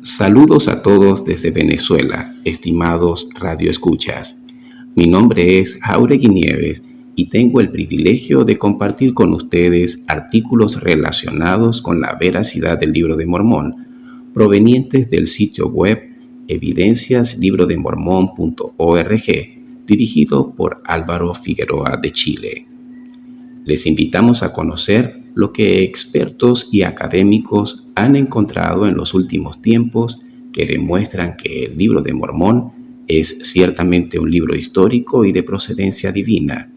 Saludos a todos desde Venezuela, estimados radioescuchas. Mi nombre es Jauregui Nieves y tengo el privilegio de compartir con ustedes artículos relacionados con la veracidad del Libro de Mormón, provenientes del sitio web evidenciaslibrodemormon.org, dirigido por Álvaro Figueroa de Chile. Les invitamos a conocer lo que expertos y académicos han encontrado en los últimos tiempos que demuestran que el Libro de Mormón es ciertamente un libro histórico y de procedencia divina,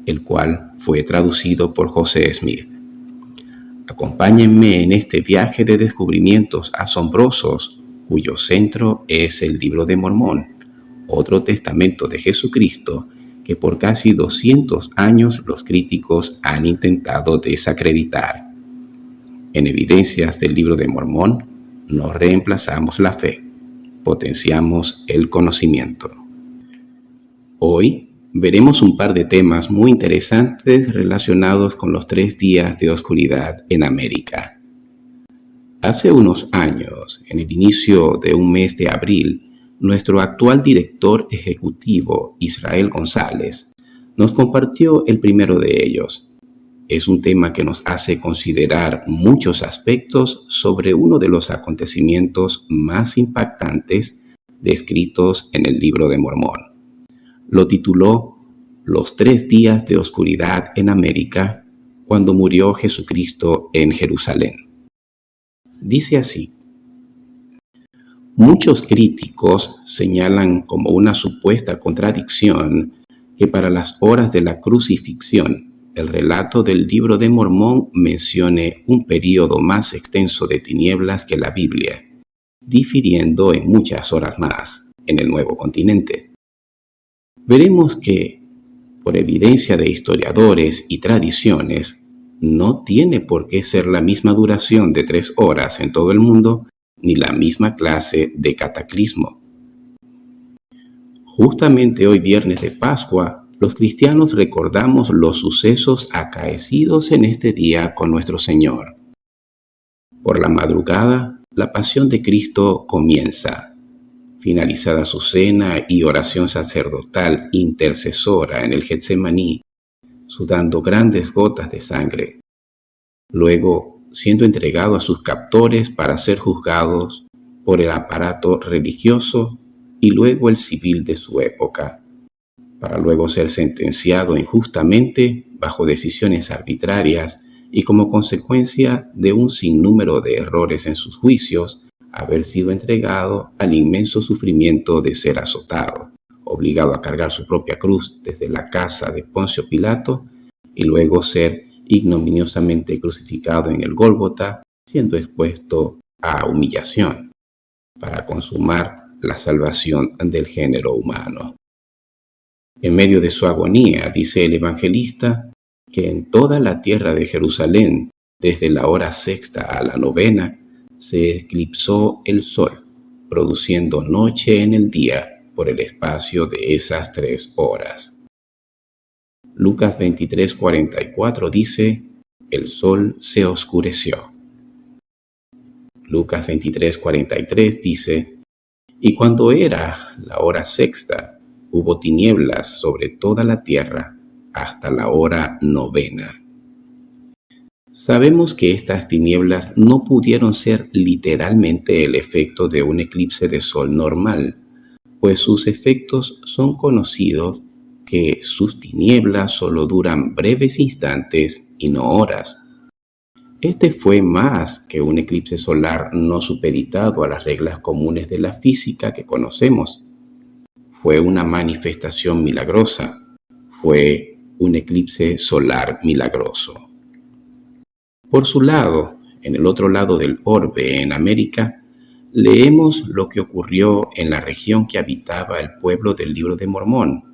el cual fue traducido por José Smith. Acompáñenme en este viaje de descubrimientos asombrosos, cuyo centro es el Libro de Mormón, otro testamento de Jesucristo que por casi 200 años los críticos han intentado desacreditar. En Evidencias del Libro de Mormón, no reemplazamos la fe, potenciamos el conocimiento. Hoy veremos un par de temas muy interesantes relacionados con los 3 días de oscuridad en América. Hace unos años, en el inicio de un mes de abril, nuestro actual director ejecutivo, Israel González, nos compartió el primero de ellos. Es un tema que nos hace considerar muchos aspectos sobre uno de los acontecimientos más impactantes descritos en el Libro de Mormón. Lo tituló Los 3 días de oscuridad en América, cuando murió Jesucristo en Jerusalén. Dice así: muchos críticos señalan como una supuesta contradicción que para las horas de la crucifixión el relato del Libro de Mormón mencione un período más extenso de tinieblas que la Biblia, difiriendo en muchas horas más en el Nuevo Continente. Veremos que, por evidencia de historiadores y tradiciones, no tiene por qué ser la misma duración de 3 horas en todo el mundo, ni la misma clase de cataclismo. Justamente hoy, viernes de Pascua, los cristianos recordamos los sucesos acaecidos en este día con nuestro Señor. Por la madrugada, la pasión de Cristo comienza. Finalizada su cena y oración sacerdotal intercesora en el Getsemaní, sudando grandes gotas de sangre. Luego, siendo entregado a sus captores para ser juzgados por el aparato religioso y luego el civil de su época, para luego ser sentenciado injustamente bajo decisiones arbitrarias y como consecuencia de un sinnúmero de errores en sus juicios, haber sido entregado al inmenso sufrimiento de ser azotado, obligado a cargar su propia cruz desde la casa de Poncio Pilato y luego ser ignominiosamente crucificado en el Gólgota, siendo expuesto a humillación para consumar la salvación del género humano. En medio de su agonía, dice el evangelista, que en toda la tierra de Jerusalén, desde la hora 6ª a la 9ª, se eclipsó el sol, produciendo noche en el día por el espacio de esas 3 horas. Lucas 23:44 dice: el sol se oscureció. Lucas 23:43 dice: y cuando era la hora 6ª, hubo tinieblas sobre toda la tierra hasta la hora 9ª. Sabemos que estas tinieblas no pudieron ser literalmente el efecto de un eclipse de sol normal, pues sus efectos son conocidos, que sus tinieblas solo duran breves instantes y no horas. Este fue más que un eclipse solar no supeditado a las reglas comunes de la física que conocemos. Fue una manifestación milagrosa. Fue un eclipse solar milagroso. Por su lado, en el otro lado del orbe, en América, leemos lo que ocurrió en la región que habitaba el pueblo del Libro de Mormón.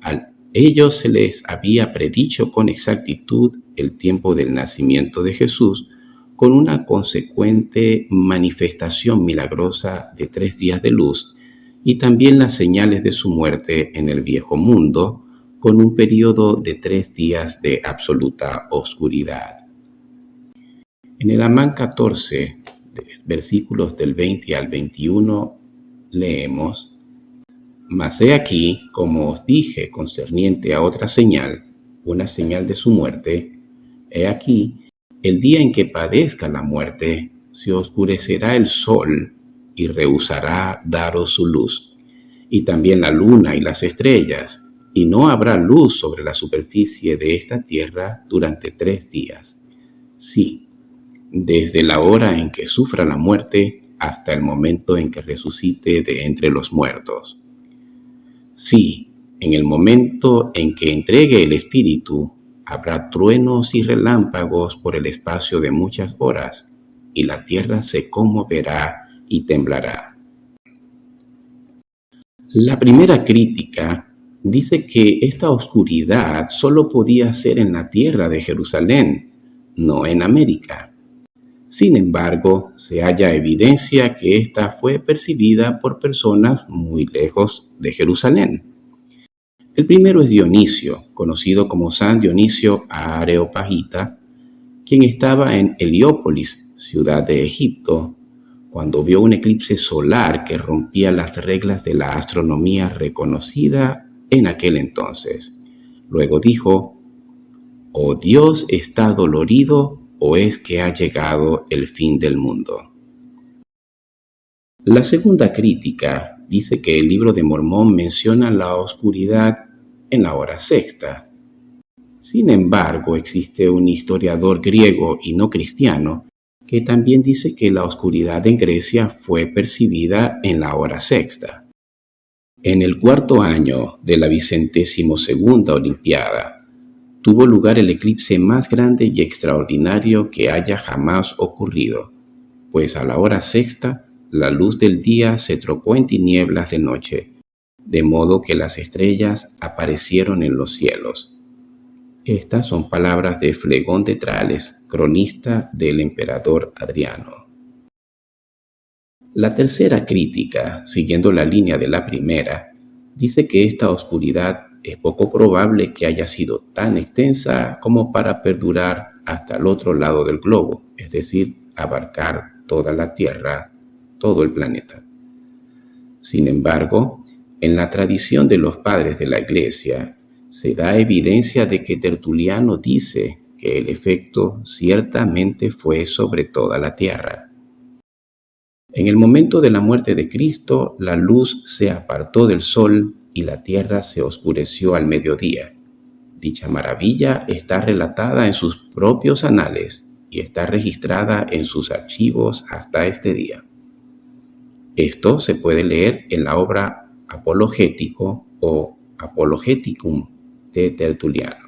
A ellos se les había predicho con exactitud el tiempo del nacimiento de Jesús, con una consecuente manifestación milagrosa de 3 días de luz, y también las señales de su muerte en el viejo mundo, con un periodo de 3 días de absoluta oscuridad. En el Amán 14 versículos del 20 al 21, leemos: Mas he aquí, como os dije concerniente a otra señal, una señal de su muerte, he aquí, el día en que padezca la muerte, se oscurecerá el sol y rehusará daros su luz, y también la luna y las estrellas, y no habrá luz sobre la superficie de esta tierra durante 3 días. Sí, desde la hora en que sufra la muerte hasta el momento en que resucite de entre los muertos. Sí, en el momento en que entregue el Espíritu, habrá truenos y relámpagos por el espacio de muchas horas, y la tierra se conmoverá y temblará. La primera crítica dice que esta oscuridad solo podía ser en la tierra de Jerusalén, no en América. Sin embargo, se halla evidencia que esta fue percibida por personas muy lejos de Jerusalén. El primero es Dionisio, conocido como San Dionisio Areopagita, quien estaba en Heliópolis, ciudad de Egipto, cuando vio un eclipse solar que rompía las reglas de la astronomía reconocida en aquel entonces. Luego dijo: «¿O Dios está dolorido o es que ha llegado el fin del mundo?». La segunda crítica dice que el Libro de Mormón menciona la oscuridad en la hora sexta. Sin embargo, existe un historiador griego y no cristiano que también dice que la oscuridad en Grecia fue percibida en la hora sexta. En el 4º año de la 22ª Olimpiada, tuvo lugar el eclipse más grande y extraordinario que haya jamás ocurrido, pues a la hora sexta la luz del día se trocó en tinieblas de noche, de modo que las estrellas aparecieron en los cielos. Estas son palabras de Flegón de Trales, cronista del emperador Adriano. La tercera crítica, siguiendo la línea de la primera, dice que esta oscuridad es poco probable que haya sido tan extensa como para perdurar hasta el otro lado del globo, es decir, abarcar toda la Tierra, todo el planeta. Sin embargo, en la tradición de los padres de la Iglesia, se da evidencia de que Tertuliano dice que el efecto ciertamente fue sobre toda la tierra. En el momento de la muerte de Cristo, la luz se apartó del sol y la tierra se oscureció al mediodía. Dicha maravilla está relatada en sus propios anales y está registrada en sus archivos hasta este día. Esto se puede leer en la obra Apologético o Apologeticum de Tertuliano.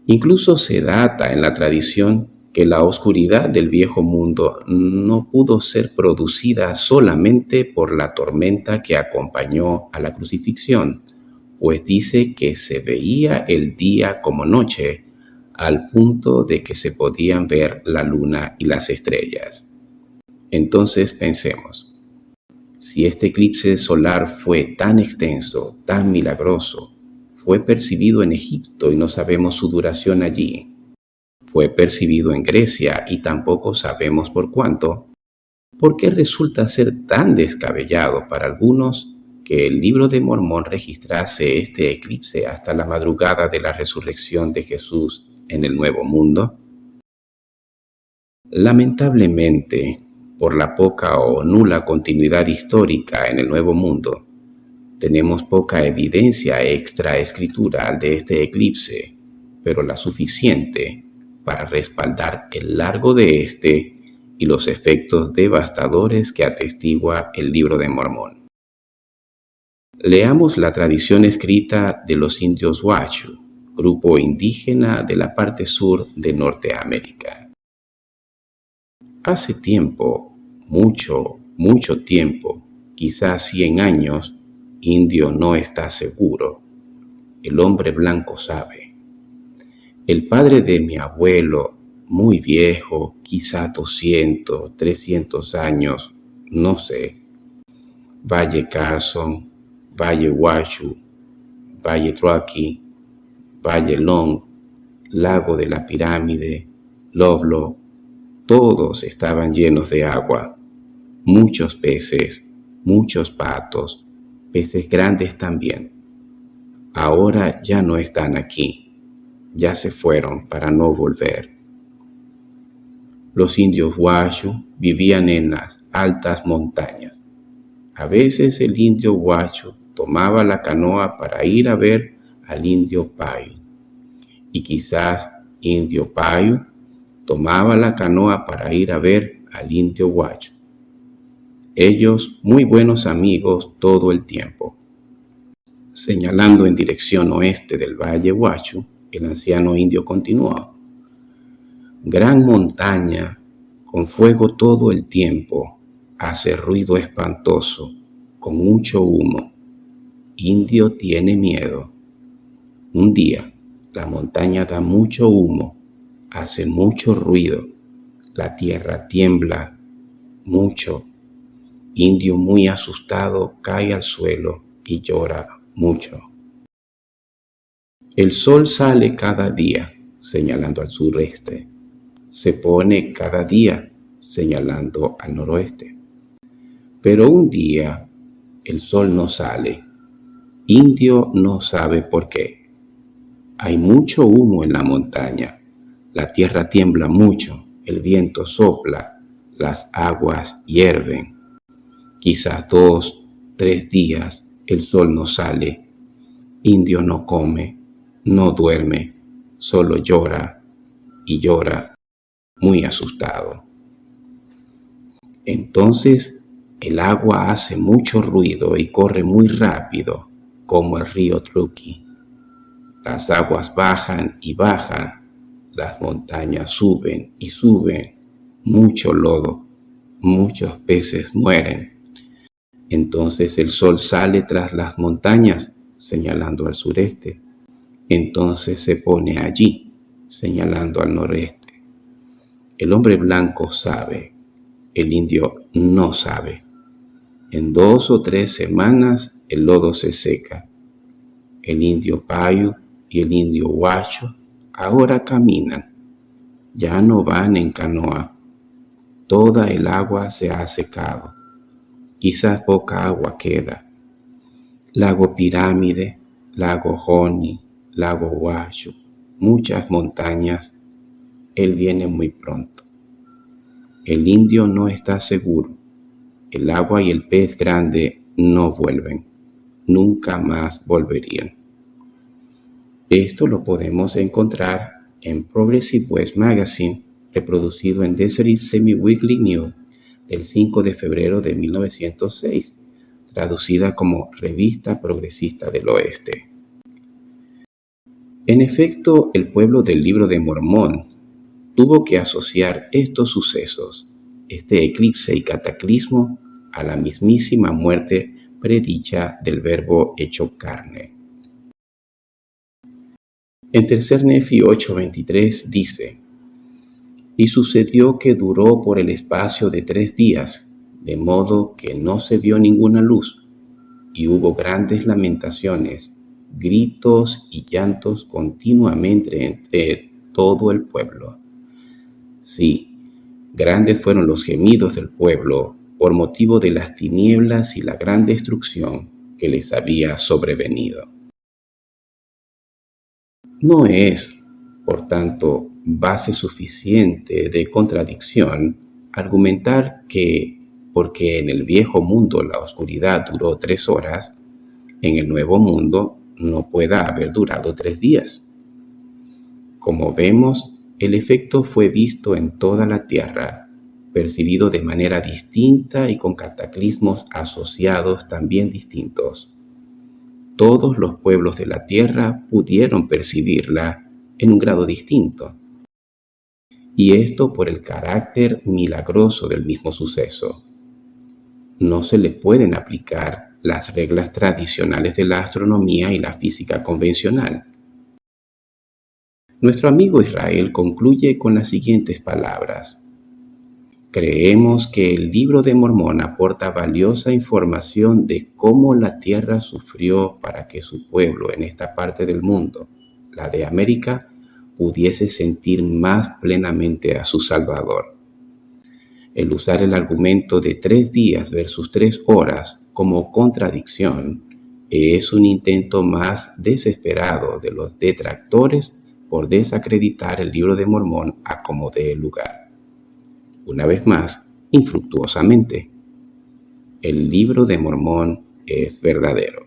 Incluso se data en la tradición que la oscuridad del viejo mundo no pudo ser producida solamente por la tormenta que acompañó a la crucifixión, pues dice que se veía el día como noche, al punto de que se podían ver la luna y las estrellas. Entonces pensemos, si este eclipse solar fue tan extenso, tan milagroso, fue percibido en Egipto y no sabemos su duración allí, fue percibido en Grecia y tampoco sabemos por cuánto, ¿por qué resulta ser tan descabellado para algunos que el Libro de Mormón registrase este eclipse hasta la madrugada de la resurrección de Jesús en el Nuevo Mundo? Lamentablemente, por la poca o nula continuidad histórica en el Nuevo Mundo, tenemos poca evidencia extraescritural de este eclipse, pero la suficiente para respaldar el largo de este y los efectos devastadores que atestigua el Libro de Mormón. Leamos la tradición escrita de los indios Washoe, grupo indígena de la parte sur de Norteamérica. Hace tiempo, mucho tiempo, quizás 100 años, indio no está seguro. El hombre blanco sabe. El padre de mi abuelo, muy viejo, quizá 200, 300 años, no sé. Valle Carson, Valle Washoe, Valle Truckee, Valle Long, Lago de la Pirámide, Lovelock, todos estaban llenos de agua, muchos peces, muchos patos, peces grandes también. Ahora ya no están aquí, ya se fueron para no volver. Los indios Washoe vivían en las altas montañas. A veces el indio Washoe tomaba la canoa para ir a ver al indio Paiute, y quizás indio Paiute tomaba la canoa para ir a ver al indio Washoe. Ellos muy buenos amigos todo el tiempo. Señalando en dirección oeste del valle Washoe, el anciano indio continuó: gran montaña, con fuego todo el tiempo, hace ruido espantoso, con mucho humo. Indio tiene miedo. Un día, la montaña da mucho humo, hace mucho ruido, la tierra tiembla mucho. Indio muy asustado cae al suelo y llora mucho. El sol sale cada día, señalando al sureste. Se pone cada día, señalando al noroeste. Pero un día el sol no sale. Indio no sabe por qué. Hay mucho humo en la montaña. La tierra tiembla mucho, el viento sopla, las aguas hierven. Quizás 2, 3 días el sol no sale. Indio no come, no duerme, solo llora y llora, muy asustado. Entonces el agua hace mucho ruido y corre muy rápido, como el río Truckee. Las aguas bajan y bajan, las montañas suben y suben, mucho lodo, muchos peces mueren. Entonces el sol sale tras las montañas, señalando al sureste. Entonces se pone allí, señalando al noreste. El hombre blanco sabe, el indio no sabe. En 2 o 3 semanas el lodo se seca. El indio Paiute y el indio Washoe ahora caminan. Ya no van en canoa. Toda el agua se ha secado. Quizás poca agua queda. Lago Pirámide, lago Honey, lago Washoe, muchas montañas. Él viene muy pronto. El indio no está seguro. El agua y el pez grande no vuelven. Nunca más volverían. Esto lo podemos encontrar en Progressive West Magazine, reproducido en Deseret Semi-Weekly News del 5 de febrero de 1906, traducida como Revista Progresista del Oeste. En efecto, el pueblo del Libro de Mormón tuvo que asociar estos sucesos, este eclipse y cataclismo, a la mismísima muerte predicha del Verbo hecho carne. En Tercer Nefi 8:23 dice: y sucedió que duró por el espacio de 3 días, de modo que no se vio ninguna luz, y hubo grandes lamentaciones, gritos y llantos continuamente entre todo el pueblo. Sí, grandes fueron los gemidos del pueblo por motivo de las tinieblas y la gran destrucción que les había sobrevenido. No es, por tanto, base suficiente de contradicción argumentar que, porque en el viejo mundo la oscuridad duró 3 horas, en el nuevo mundo no pueda haber durado 3 días. Como vemos, el efecto fue visto en toda la tierra, percibido de manera distinta y con cataclismos asociados también distintos. Todos los pueblos de la tierra pudieron percibirla en un grado distinto. Y esto por el carácter milagroso del mismo suceso. No se le pueden aplicar las reglas tradicionales de la astronomía y la física convencional. Nuestro amigo Israel concluye con las siguientes palabras: creemos que el Libro de Mormón aporta valiosa información de cómo la tierra sufrió para que su pueblo en esta parte del mundo, la de América, pudiese sentir más plenamente a su Salvador. El usar el argumento de 3 días versus 3 horas como contradicción es un intento más desesperado de los detractores por desacreditar el Libro de Mormón a como dé lugar. Una vez más, infructuosamente. El Libro de Mormón es verdadero.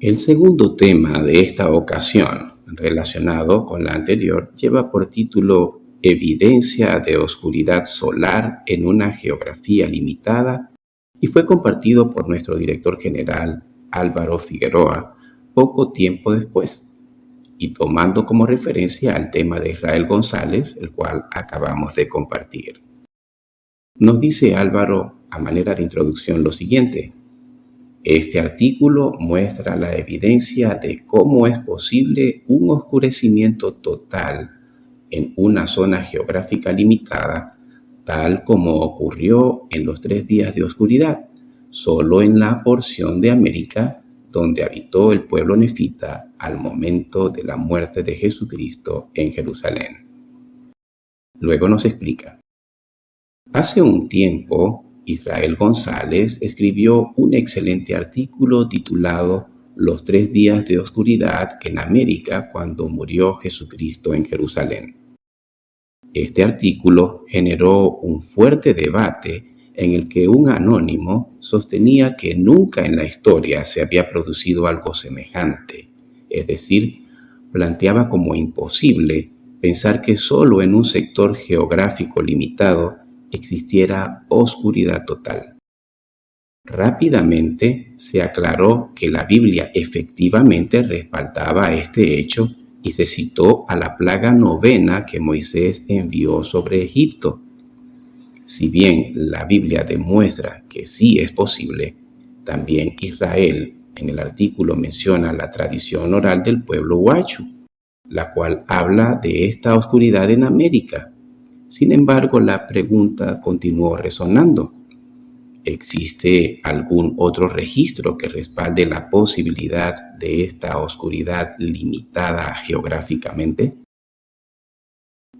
El segundo tema de esta ocasión, relacionado con la anterior, lleva por título Evidencia de oscuridad solar en una geografía limitada y fue compartido por nuestro director general Álvaro Figueroa poco tiempo después, y tomando como referencia al tema de Israel González, el cual acabamos de compartir. Nos dice Álvaro a manera de introducción lo siguiente: este artículo muestra la evidencia de cómo es posible un oscurecimiento total en una zona geográfica limitada, tal como ocurrió en los 3 días de oscuridad, solo en la porción de América donde habitó el pueblo nefita al momento de la muerte de Jesucristo en Jerusalén. Luego nos explica. Hace un tiempo, Israel González escribió un excelente artículo titulado Los 3 días de oscuridad en América cuando murió Jesucristo en Jerusalén. Este artículo generó un fuerte debate en el que un anónimo sostenía que nunca en la historia se había producido algo semejante, es decir, planteaba como imposible pensar que solo en un sector geográfico limitado existiera oscuridad total. Rápidamente se aclaró que la Biblia efectivamente respaldaba este hecho y se citó a la plaga novena que Moisés envió sobre Egipto. Si bien la Biblia demuestra que sí es posible, también Israel en el artículo menciona la tradición oral del pueblo huacho, la cual habla de esta oscuridad en América. Sin embargo, la pregunta continuó resonando. ¿Existe algún otro registro que respalde la posibilidad de esta oscuridad limitada geográficamente?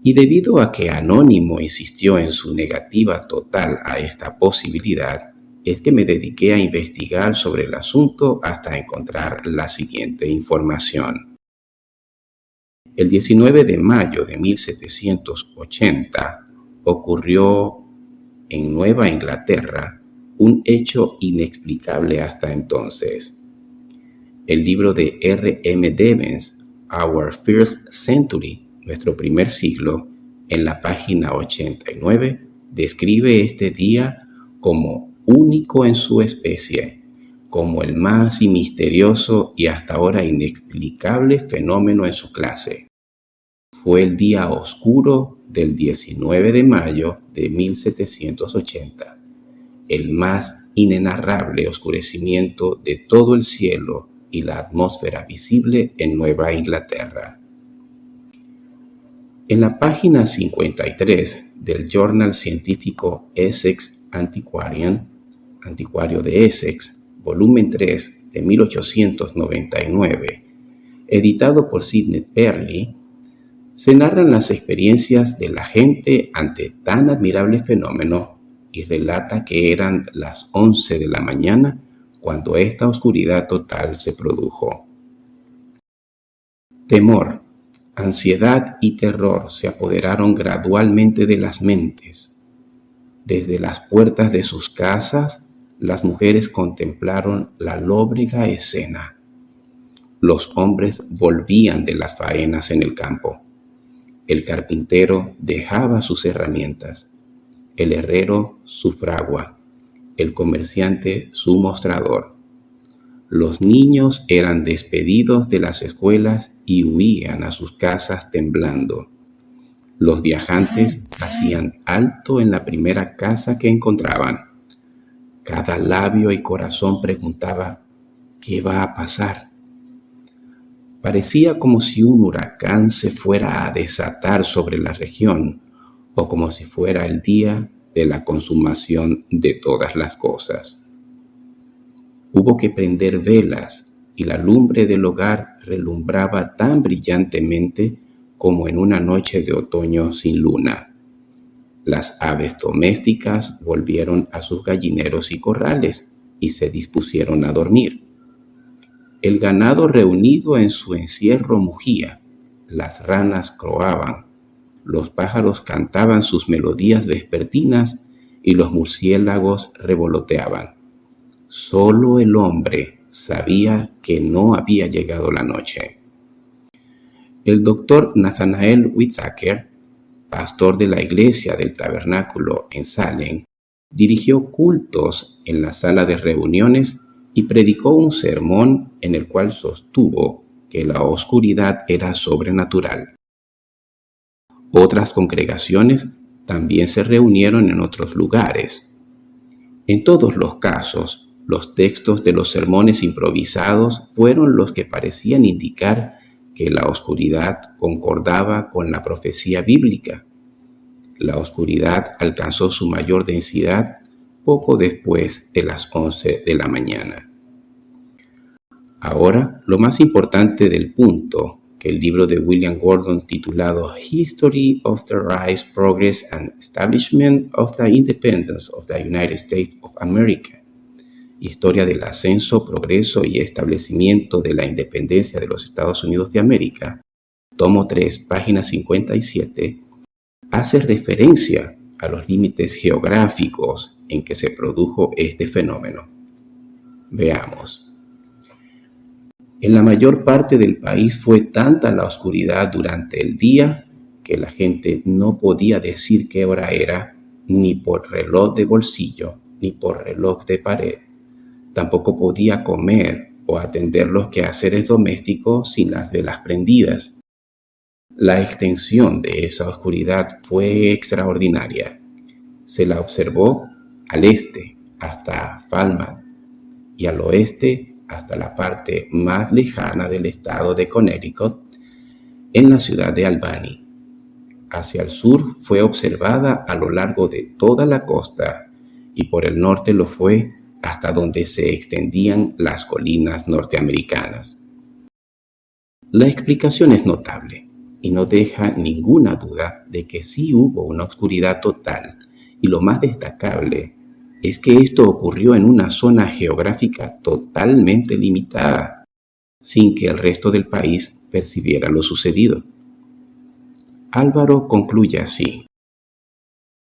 Y debido a que Anónimo insistió en su negativa total a esta posibilidad, es que me dediqué a investigar sobre el asunto hasta encontrar la siguiente información. El 19 de mayo de 1780 ocurrió en Nueva Inglaterra un hecho inexplicable hasta entonces. El libro de R.M. Devens, Our First Century, nuestro primer siglo, en la página 89, describe este día como único en su especie, como el más misterioso y hasta ahora inexplicable fenómeno en su clase. Fue el día oscuro del 19 de mayo de 1780, el más inenarrable oscurecimiento de todo el cielo y la atmósfera visible en Nueva Inglaterra. En la página 53 del journal científico Essex Antiquarian, Anticuario de Essex, volumen 3 de 1899, editado por Sidney Perley, se narran las experiencias de la gente ante tan admirable fenómeno y relata que eran las 11 de la mañana cuando esta oscuridad total se produjo. Temor, ansiedad y terror se apoderaron gradualmente de las mentes. Desde las puertas de sus casas, las mujeres contemplaron la lóbrega escena. Los hombres volvían de las faenas en el campo. El carpintero dejaba sus herramientas. El herrero su fragua, el comerciante su mostrador. Los niños eran despedidos de las escuelas y huían a sus casas temblando. Los viajantes hacían alto en la primera casa que encontraban. Cada labio y corazón preguntaba, ¿qué va a pasar? Parecía como si un huracán se fuera a desatar sobre la región, o como si fuera el día de la consumación de todas las cosas. Hubo que prender velas y la lumbre del hogar relumbraba tan brillantemente como en una noche de otoño sin luna. Las aves domésticas volvieron a sus gallineros y corrales y se dispusieron a dormir. El ganado reunido en su encierro mugía, las ranas croaban, los pájaros cantaban sus melodías vespertinas y los murciélagos revoloteaban. Solo el hombre sabía que no había llegado la noche. El doctor Nathanael Whitaker, pastor de la iglesia del Tabernáculo en Salem, dirigió cultos en la sala de reuniones y predicó un sermón en el cual sostuvo que la oscuridad era sobrenatural. Otras congregaciones también se reunieron en otros lugares. En todos los casos, los textos de los sermones improvisados fueron los que parecían indicar que la oscuridad concordaba con la profecía bíblica. La oscuridad alcanzó su mayor densidad poco después de las 11 de la mañana. Ahora, lo más importante del punto que el libro de William Gordon titulado History of the Rise, Progress and Establishment of the Independence of the United States of America, Historia del ascenso, progreso y establecimiento de la independencia de los Estados Unidos de América, tomo 3, página 57, hace referencia a los límites geográficos en que se produjo este fenómeno. Veamos. En la mayor parte del país fue tanta la oscuridad durante el día que la gente no podía decir qué hora era, ni por reloj de bolsillo, ni por reloj de pared. Tampoco podía comer o atender los quehaceres domésticos sin las velas prendidas. La extensión de esa oscuridad fue extraordinaria. Se la observó al este hasta Falmouth y al oeste hasta la parte más lejana del estado de Connecticut, en la ciudad de Albany. Hacia el sur fue observada a lo largo de toda la costa y por el norte lo fue hasta donde se extendían las colinas norteamericanas. La explicación es notable y no deja ninguna duda de que sí hubo una oscuridad total, y lo más destacable es que esto ocurrió en una zona geográfica totalmente limitada, sin que el resto del país percibiera lo sucedido. Álvaro concluye así: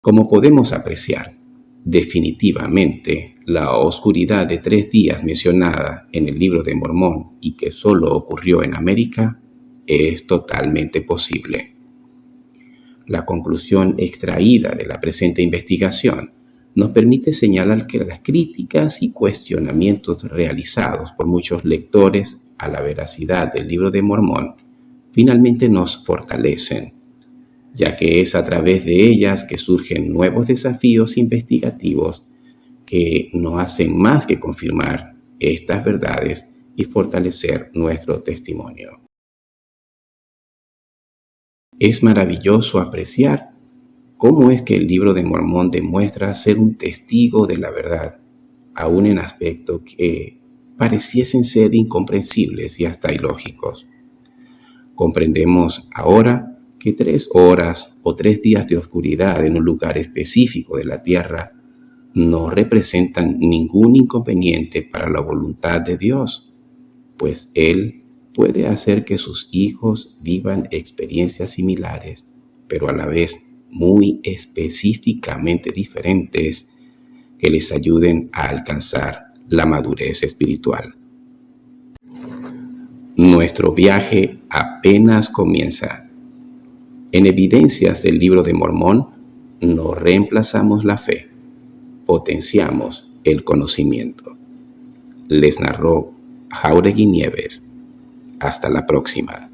como podemos apreciar, definitivamente la oscuridad de 3 días mencionada en el Libro de Mormón y que solo ocurrió en América es totalmente posible. La conclusión extraída de la presente investigación nos permite señalar que las críticas y cuestionamientos realizados por muchos lectores a la veracidad del Libro de Mormón finalmente nos fortalecen, ya que es a través de ellas que surgen nuevos desafíos investigativos que no hacen más que confirmar estas verdades y fortalecer nuestro testimonio. Es maravilloso apreciar cómo es que el Libro de Mormón demuestra ser un testigo de la verdad, aún en aspectos que pareciesen ser incomprensibles y hasta ilógicos. Comprendemos ahora que 3 horas o 3 días de oscuridad en un lugar específico de la Tierra no representan ningún inconveniente para la voluntad de Dios, pues Él puede hacer que sus hijos vivan experiencias similares, pero a la vez muy específicamente diferentes, que les ayuden a alcanzar la madurez espiritual. Nuestro viaje apenas comienza. En Evidencias del Libro de Mormón, no reemplazamos la fe, potenciamos el conocimiento. Les narró Jáuregui Nieves. Hasta la próxima.